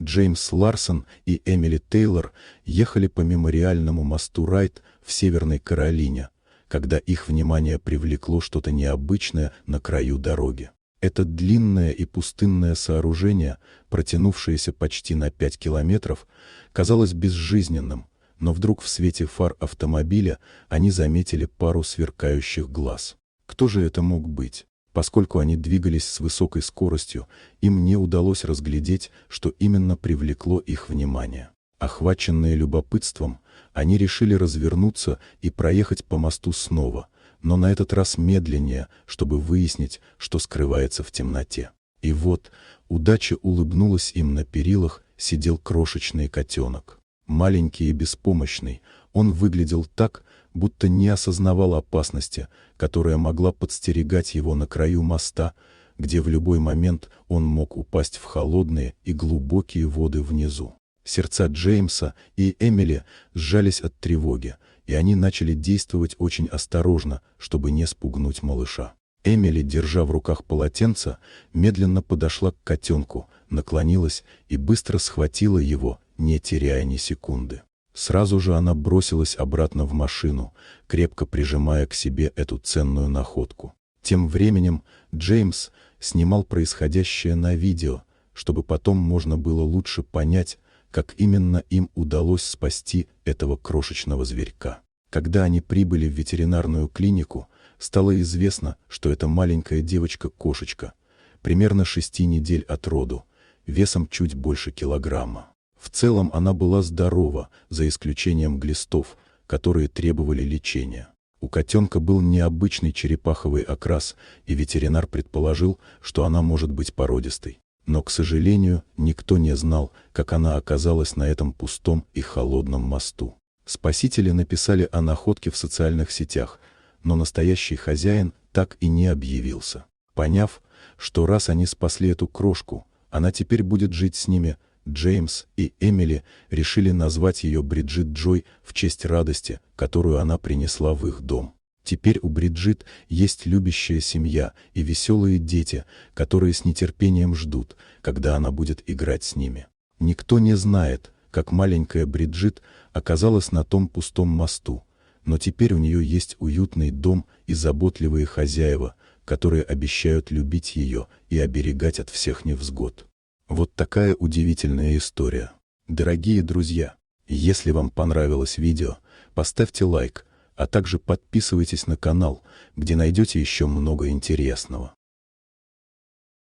Джеймс Ларсон и Эмили Тейлор ехали по мемориальному мосту Райт в Северной Каролине, когда их внимание привлекло что-то необычное на краю дороги. Это длинное и пустынное сооружение, протянувшееся почти на 5 километров, казалось безжизненным, но вдруг в свете фар автомобиля они заметили пару сверкающих глаз. Кто же это мог быть? Поскольку они двигались с высокой скоростью, им не удалось разглядеть, что именно привлекло их внимание. Охваченные любопытством, они решили развернуться и проехать по мосту снова, но на этот раз медленнее, чтобы выяснить, что скрывается в темноте. И вот, удача улыбнулась им. На перилах сидел крошечный котенок. Маленький и беспомощный, он выглядел так, будто не осознавал опасности, которая могла подстерегать его на краю моста, где в любой момент он мог упасть в холодные и глубокие воды внизу. Сердца Джеймса и Эмили сжались от тревоги, и они начали действовать очень осторожно, чтобы не спугнуть малыша. Эмили, держа в руках полотенце, медленно подошла к котенку, наклонилась и быстро схватила его, не теряя ни секунды. Сразу же она бросилась обратно в машину, крепко прижимая к себе эту ценную находку. Тем временем Джеймс снимал происходящее на видео, чтобы потом можно было лучше понять, как именно им удалось спасти этого крошечного зверька. Когда они прибыли в ветеринарную клинику, стало известно, что эта маленькая девочка-кошечка, примерно 6 недель от роду, весом чуть больше килограмма. В целом она была здорова, за исключением глистов, которые требовали лечения. У котенка был необычный черепаховый окрас, и ветеринар предположил, что она может быть породистой. Но, к сожалению, никто не знал, как она оказалась на этом пустом и холодном мосту. Спасители написали о находке в социальных сетях, но настоящий хозяин так и не объявился. Поняв, что раз они спасли эту крошку, она теперь будет жить с ними, Джеймс и Эмили решили назвать ее Бриджит Джой в честь радости, которую она принесла в их дом. Теперь у Бриджит есть любящая семья и веселые дети, которые с нетерпением ждут, когда она будет играть с ними. Никто не знает, как маленькая Бриджит оказалась на том пустом мосту, но теперь у нее есть уютный дом и заботливые хозяева, которые обещают любить ее и оберегать от всех невзгод. Вот такая удивительная история. Дорогие друзья, если вам понравилось видео, поставьте лайк, а также подписывайтесь на канал, где найдете еще много интересного.